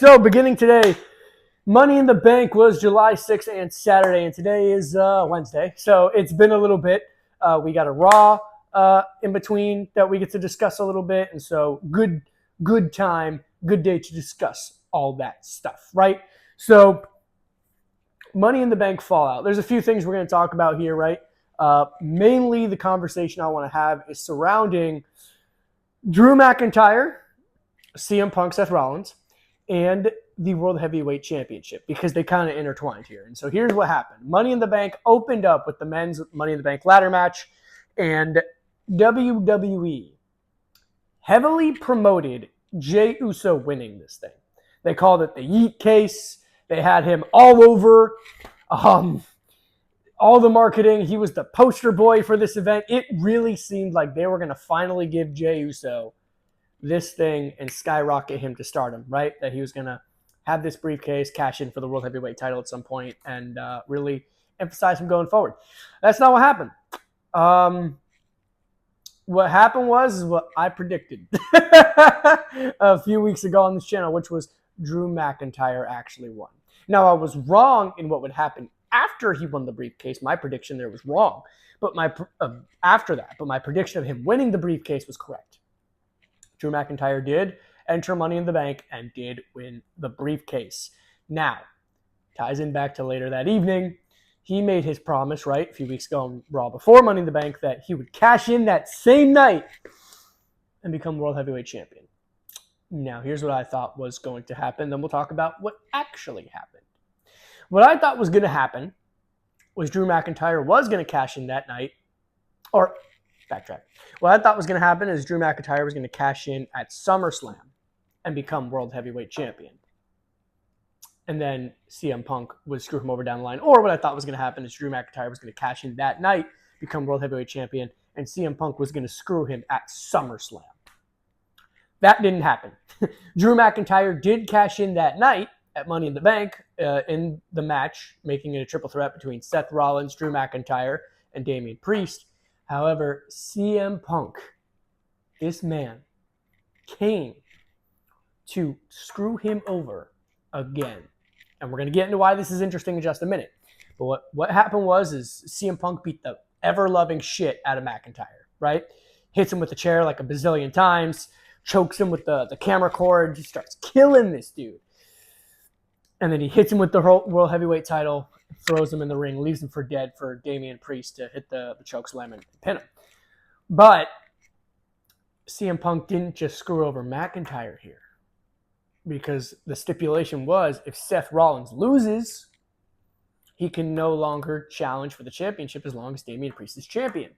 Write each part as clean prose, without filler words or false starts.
So beginning today, Money in the Bank was July 6th and Saturday, and today is Wednesday. So it's been a little bit. We got a Raw in between that we get to discuss a little bit, and so good time, good day to discuss all that stuff, right? So Money in the Bank fallout. There's a few things we're going to talk about here, right? Mainly the conversation I want to have is surrounding Drew McIntyre, CM Punk, Seth Rollins, and the World Heavyweight Championship, because they kind of intertwined here. And so here's what happened. Money in the Bank opened up with the men's Money in the Bank ladder match, and WWE heavily promoted Jey Uso winning this thing. They called it the Yeet case. They had him all over all the marketing. He was the poster boy for this event. It really seemed like they were going to finally give Jey Uso this thing and skyrocket him to stardom, right? That he was going to have this briefcase, cash in for the World Heavyweight title at some point, and really emphasize him going forward. That's not what happened. What happened was what I predicted a few weeks ago on this channel, which was Drew McIntyre actually won. Now, I was wrong in what would happen after he won the briefcase. My prediction there was wrong, but after that, my prediction of him winning the briefcase was correct. Drew McIntyre did enter Money in the Bank and did win the briefcase. Now, ties in back to later that evening. He made his promise, right, a few weeks ago on Raw before Money in the Bank, that he would cash in that same night and become World Heavyweight Champion. Now, here's what I thought was going to happen. Then we'll talk about what actually happened. What I thought was going to happen was Drew McIntyre was going to cash in that night, or backtrack. What I thought was going to happen is Drew McIntyre was going to cash in at SummerSlam and become World Heavyweight Champion. And then CM Punk would screw him over down the line. Or what I thought was going to happen is Drew McIntyre was going to cash in that night, become World Heavyweight Champion, and CM Punk was going to screw him at SummerSlam. That didn't happen. Drew McIntyre did cash in that night at Money in the Bank in the match, making it a triple threat between Seth Rollins, Drew McIntyre, and Damian Priest. However, CM Punk, this man, came to screw him over again. And we're going to get into why this is interesting in just a minute. But what happened was CM Punk beat the ever-loving shit out of McIntyre, right? Hits him with the chair like a bazillion times, chokes him with the camera cord, just starts killing this dude. And then he hits him with the World Heavyweight title, throws him in the ring, leaves him for dead for Damian Priest to hit the choke slam and pin him. But CM Punk didn't just screw over McIntyre here, because the stipulation was if Seth Rollins loses, he can no longer challenge for the championship as long as Damian Priest is champion,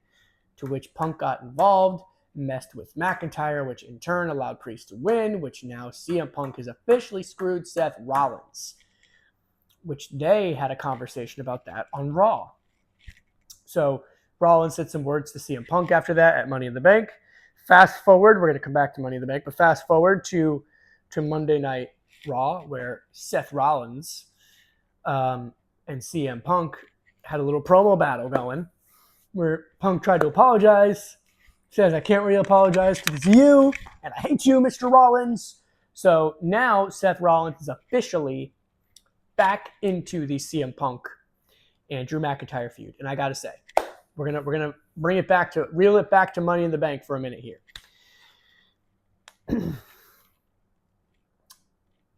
to which Punk got involved, messed with McIntyre, which in turn allowed Priest to win, which now CM Punk has officially screwed Seth Rollins, which they had a conversation about that on Raw. So Rollins said some words to CM Punk after that at Money in the Bank. Fast forward, we're going to come back to Money in the Bank, but fast forward to Monday Night Raw, where Seth Rollins and CM Punk had a little promo battle going, where Punk tried to apologize, says, I can't really apologize because it's you, and I hate you, Mr. Rollins. So now Seth Rollins is officially back into the CM Punk and Drew McIntyre feud. And I got to say, we're gonna reel it back to Money in the Bank for a minute here.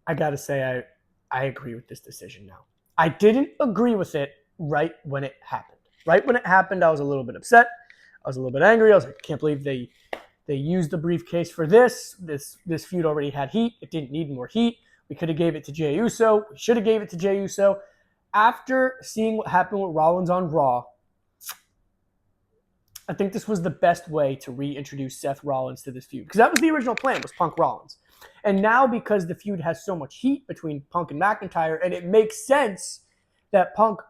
I got to say, I agree with this decision now. I didn't agree with it right when it happened. Right when it happened, I was a little bit upset. I was a little bit angry. I was like, I can't believe they used the briefcase for this. This feud already had heat. It didn't need more heat. We could have gave it to Jey Uso. We should have gave it to Jey Uso. After seeing what happened with Rollins on Raw, I think this was the best way to reintroduce Seth Rollins to this feud, because that was the original plan, was Punk Rollins. And now, because the feud has so much heat between Punk and McIntyre, and it makes sense that Punk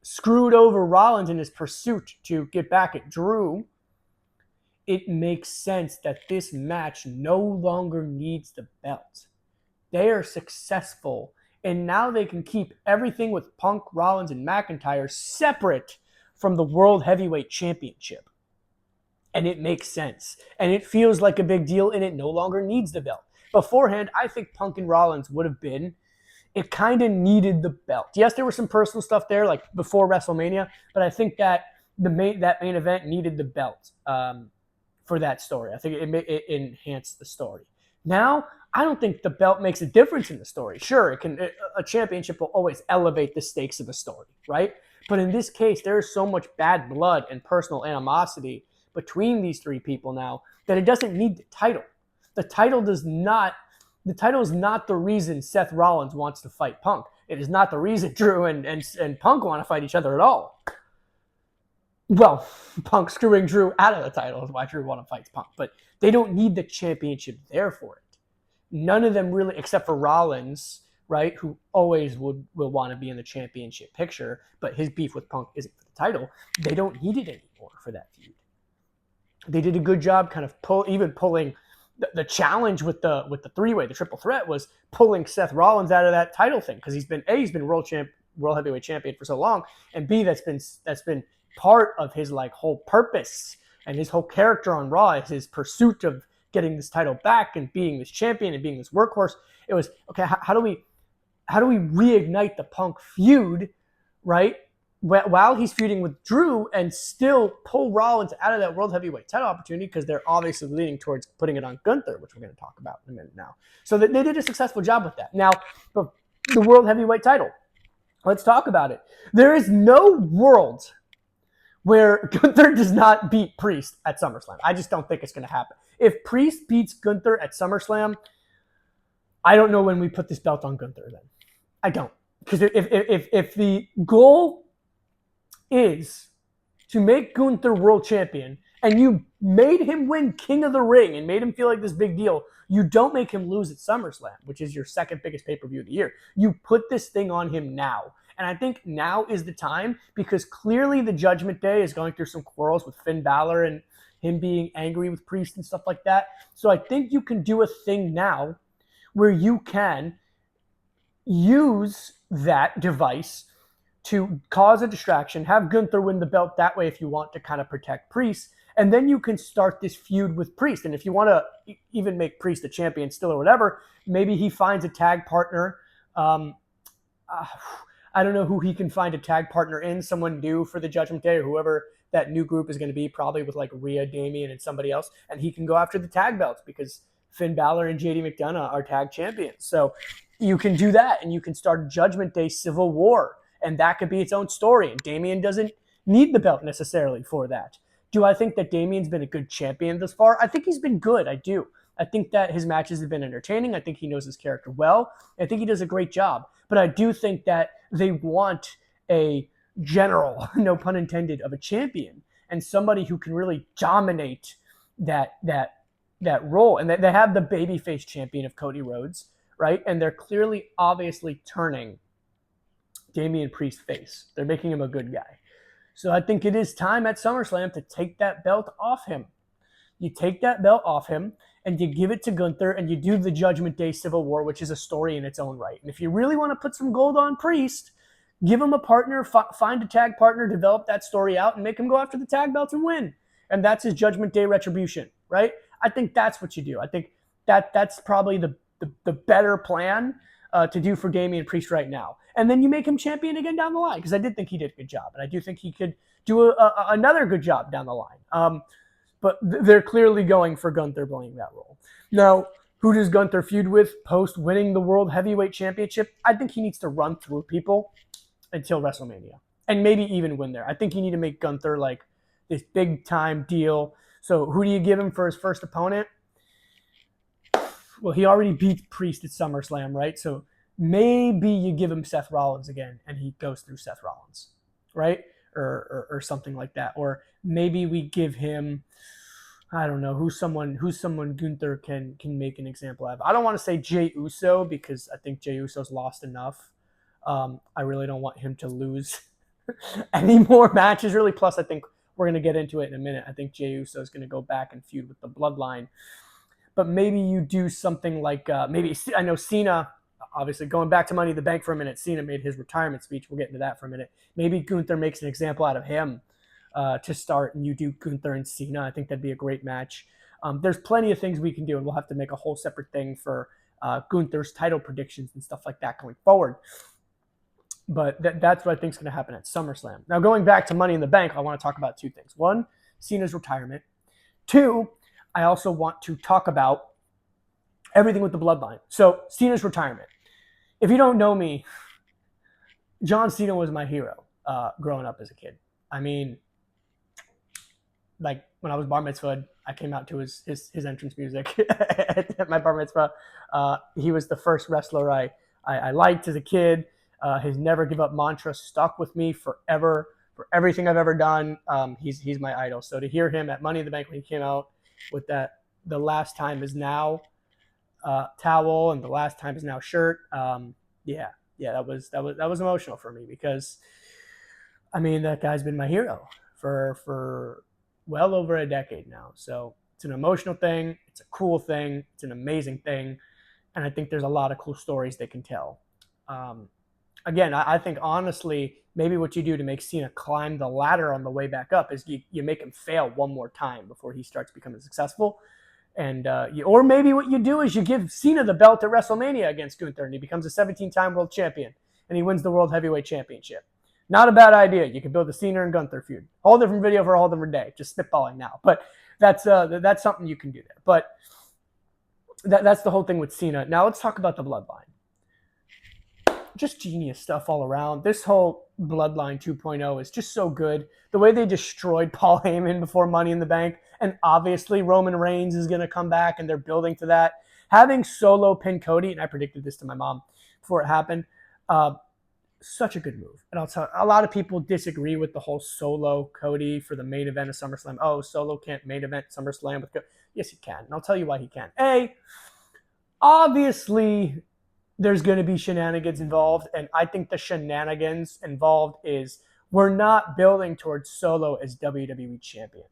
screwed over Rollins in his pursuit to get back at Drew, it makes sense that this match no longer needs the belt. They are successful, and now they can keep everything with Punk, Rollins, and McIntyre separate from the World Heavyweight Championship. And it makes sense. And it feels like a big deal, and it no longer needs the belt. beforehand, I think Punk and Rollins would have been, it kind of needed the belt. Yes, there was some personal stuff there, like before WrestleMania, but I think that that main event needed the belt for that story. I think it enhanced the story. Now, I don't think the belt makes a difference in the story. Sure, a championship will always elevate the stakes of the story, right? But in this case, there is so much bad blood and personal animosity between these three people now that it doesn't need the title. The title does not. The title is not the reason Seth Rollins wants to fight Punk. It is not the reason Drew and Punk want to fight each other at all. Well, Punk screwing Drew out of the title is why Drew want to fight Punk, but they don't need the championship there for it. None of them really, except for Rollins, right, who always will want to be in the championship picture, but his beef with Punk isn't for the title. They don't need it anymore for that feud. They did a good job kind of pulling the challenge with the three-way, the triple threat, was pulling Seth Rollins out of that title thing, because he's been world heavyweight champion for so long, and B, that's been part of his like whole purpose and his whole character on Raw is his pursuit of getting this title back and being this champion and being this workhorse. It was okay. How do we reignite the Punk feud, right? While he's feuding with Drew and still pull Rollins out of that world heavyweight title opportunity, because they're obviously leaning towards putting it on Gunther, which we're going to talk about in a minute now. So they did a successful job with that. Now, the world heavyweight title. Let's talk about it. There is no world where Gunther does not beat Priest at SummerSlam. I just don't think it's going to happen. If Priest beats Gunther at SummerSlam, I don't know when we put this belt on Gunther then. I don't. Because if the goal is to make Gunther world champion and you made him win King of the Ring and made him feel like this big deal, you don't make him lose at SummerSlam, which is your second biggest pay-per-view of the year. You put this thing on him now. And I think now is the time, because clearly the Judgment Day is going through some quarrels with Finn Balor and him being angry with Priest and stuff like that. So I think you can do a thing now where you can use that device to cause a distraction, have Gunther win the belt that way if you want to kind of protect Priest, and then you can start this feud with Priest. And if you want to even make Priest a champion still or whatever, maybe he finds a tag partner. I don't know who he can find a tag partner in, someone new for the Judgment Day or whoever that new group is going to be, probably with like Rhea, Damian, and somebody else, and he can go after the tag belts because Finn Balor and JD McDonough are tag champions. So you can do that, and you can start a Judgment Day Civil War, and that could be its own story, and Damian doesn't need the belt necessarily for that. Do I think that Damian's been a good champion thus far? I think he's been good. I do. I think that his matches have been entertaining. I think he knows his character well. I think he does a great job. But I do think that they want a general, no pun intended, of a champion and somebody who can really dominate that role. And they have the babyface champion of Cody Rhodes, right? And they're clearly, obviously turning Damian Priest face. They're making him a good guy. So I think it is time at SummerSlam to take that belt off him. You take that belt off him and you give it to Gunther and you do the Judgment Day Civil War, which is a story in its own right. And if you really want to put some gold on Priest, give him a partner, find a tag partner, develop that story out, and make him go after the tag belts and win. And that's his Judgment Day retribution, right? I think that's what you do. I think that's probably the better plan to do for Damian Priest right now. And then you make him champion again down the line, because I did think he did a good job. And I do think he could do another good job down the line. But they're clearly going for Gunther playing that role. Now, who does Gunther feud with post winning the World Heavyweight Championship? I think he needs to run through people until WrestleMania and maybe even win there. I think you need to make Gunther like this big time deal. So who do you give him for his first opponent? Well, he already beat Priest at SummerSlam, right? So maybe you give him Seth Rollins again and he goes through Seth Rollins, right? Or something like that. Or maybe we give him, I don't know, who's someone Gunther can make an example of. I don't want to say Jey Uso, because I think Jey Uso's lost enough. I really don't want him to lose any more matches, really. Plus, I think we're going to get into it in a minute. I think Jey Uso is going to go back and feud with the Bloodline. But maybe you do something like, maybe, I know Cena, obviously going back to Money in the Bank for a minute, Cena made his retirement speech. We'll get into that for a minute. Maybe Gunther makes an example out of him to start, and you do Gunther and Cena. I think that'd be a great match. There's plenty of things we can do, and we'll have to make a whole separate thing for Gunther's title predictions and stuff like that going forward. But that's what I think is going to happen at SummerSlam. Now, going back to Money in the Bank, I want to talk about two things. One, Cena's retirement. Two, I also want to talk about everything with the bloodline. So, Cena's retirement. If you don't know me, John Cena was my hero growing up as a kid. I mean, like when I was bar mitzvahed, I came out to his entrance music at my bar mitzvah. He was the first wrestler I liked as a kid. His never give up mantra stuck with me forever for everything I've ever done. He's my idol. So to hear him at Money in the Bank when he came out with that "the last time is now" towel and "the last time is now" shirt, that was emotional for me because, I mean, that guy's been my hero for well over a decade now. So it's an emotional thing. It's a cool thing. It's an amazing thing. And I think there's a lot of cool stories they can tell. Again, I think honestly, maybe what you do to make Cena climb the ladder on the way back up is you make him fail one more time before he starts becoming successful. And or maybe what you do is you give Cena the belt at WrestleMania against Gunther, and he becomes a 17-time world champion, and he wins the World Heavyweight Championship. Not a bad idea. You could build a Cena and Gunther feud. Whole different video for a whole different day. Just spitballing now, but that's something you can do there. But that's the whole thing with Cena. Now let's talk about the bloodline. Just genius stuff all around. This whole Bloodline 2.0 is just so good. The way they destroyed Paul Heyman before Money in the Bank, and obviously Roman Reigns is going to come back, and they're building to that. Having Solo pin Cody, and I predicted this to my mom before it happened, such a good move. And I'll tell you, a lot of people disagree with the whole Solo Cody for the main event of SummerSlam. Oh, Solo can't main event SummerSlam with Cody. Yes, he can. And I'll tell you why he can. Obviously, there's going to be shenanigans involved, and I think the shenanigans involved is we're not building towards Solo as WWE champion.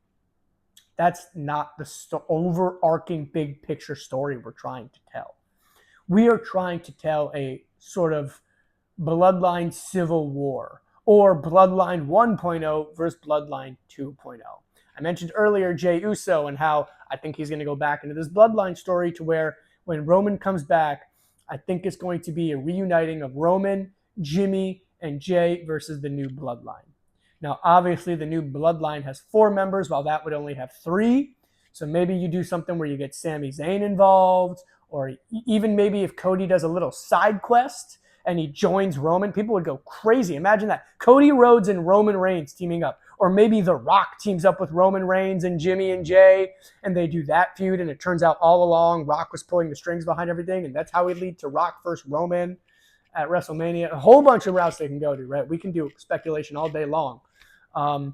That's not the overarching big picture story we're trying to tell. We are trying to tell a sort of Bloodline Civil War, or Bloodline 1.0 versus Bloodline 2.0. I mentioned earlier Jey Uso and how I think he's going to go back into this Bloodline story to where when Roman comes back, I think it's going to be a reuniting of Roman, Jimmy, and Jey versus the new Bloodline. Now, obviously, the new Bloodline has 4 members, while that would only have 3. So maybe you do something where you get Sami Zayn involved, or even maybe if Cody does a little side quest and he joins Roman, people would go crazy. Imagine that. Cody Rhodes and Roman Reigns teaming up. Or maybe The Rock teams up with Roman Reigns and Jimmy and Jey, and they do that feud, and it turns out all along Rock was pulling the strings behind everything, and that's how we lead to Rock versus Roman at WrestleMania. A whole bunch of routes they can go to, right? We can do speculation all day long. But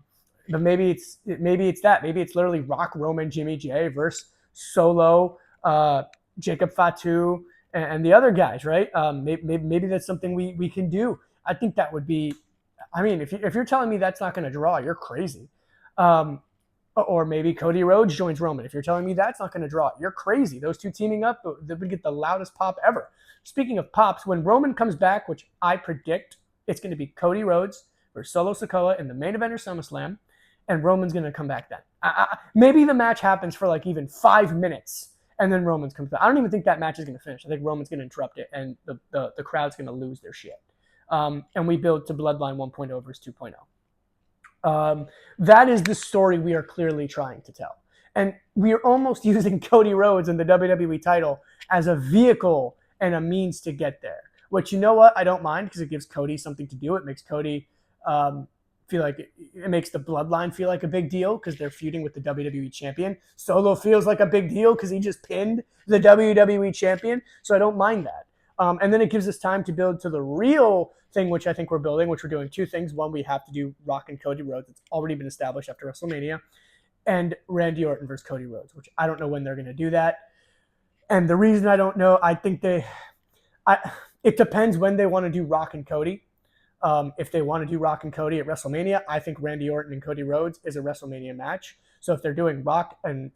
maybe it's that. Maybe it's literally Rock, Roman, Jimmy, Jey versus Solo, Jacob Fatu, and the other guys, right? Maybe that's something we can do. I think that would be, I mean, if you're telling me that's not going to draw, you're crazy. Or maybe Cody Rhodes joins Roman. If you're telling me that's not going to draw, you're crazy. Those two teaming up, they would get the loudest pop ever. Speaking of pops, when Roman comes back, which I predict it's going to be Cody Rhodes versus Solo Sikoa in the main event or SummerSlam, and Roman's going to come back then. Maybe the match happens for like even 5 minutes, and then Roman's comes back. I don't even think that match is going to finish. I think Roman's going to interrupt it, and the crowd's going to lose their shit. And we build to Bloodline 1.0 versus 2.0. That is the story we are clearly trying to tell. And we are almost using Cody Rhodes and the WWE title as a vehicle and a means to get there. Which, you know what? I don't mind because it gives Cody something to do. It makes Cody feel like it makes the Bloodline feel like a big deal because they're feuding with the WWE champion. Solo feels like a big deal because he just pinned the WWE champion. So I don't mind that. And then it gives us time to build to the real thing, which I think we're building, which we're doing 2 things. One, we have to do Rock and Cody Rhodes. It's already been established after WrestleMania. And Randy Orton versus Cody Rhodes, which I don't know when they're going to do that. And the reason I don't know, I think it depends when they want to do Rock and Cody. If they want to do Rock and Cody at WrestleMania, I think Randy Orton and Cody Rhodes is a WrestleMania match. So if they're doing Rock and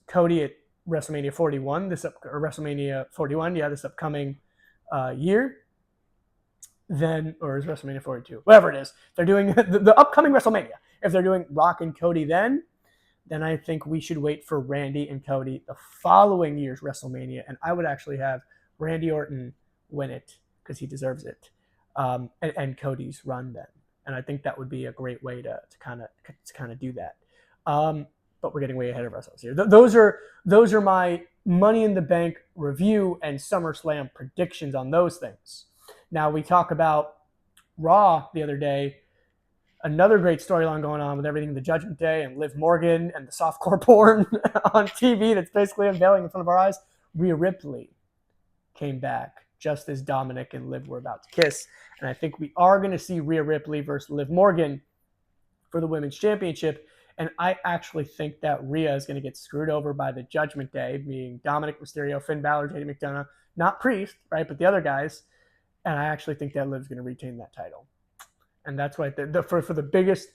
Cody at WrestleMania 41, or WrestleMania 41, this upcoming year, then, or is WrestleMania 42, whatever it is, they're doing the upcoming WrestleMania. If they're doing Rock and Cody then, then I think we should wait for Randy and Cody the following year's WrestleMania, and I would actually have Randy Orton win it because he deserves it, and Cody's run then. And I think that would be a great way to kind of do that. But we're getting way ahead of ourselves here. Those are my Money in the Bank review and SummerSlam predictions on those things. Now we talk about Raw the other day. Another great storyline going on with everything, the Judgment Day and Liv Morgan and the softcore porn on TV that's basically unveiling in front of our eyes. Rhea Ripley came back just as Dominic and Liv were about to kiss. And I think we are going to see Rhea Ripley versus Liv Morgan for the Women's Championship. And I actually think that Rhea is going to get screwed over by the Judgment Day, being Dominic Mysterio, Finn Balor, JD McDonough, not Priest, right, but the other guys. And I actually think that Liv's going to retain that title. And that's what for the biggest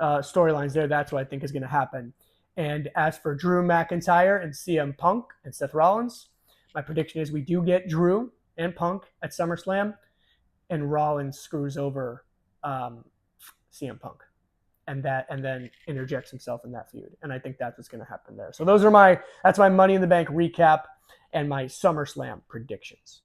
storylines there, that's what I think is going to happen. And as for Drew McIntyre and CM Punk and Seth Rollins, my prediction is we do get Drew and Punk at SummerSlam, and Rollins screws over CM Punk, and then interjects himself in that feud. And I think that's what's going to happen there. So that's my Money in the Bank recap and my SummerSlam predictions.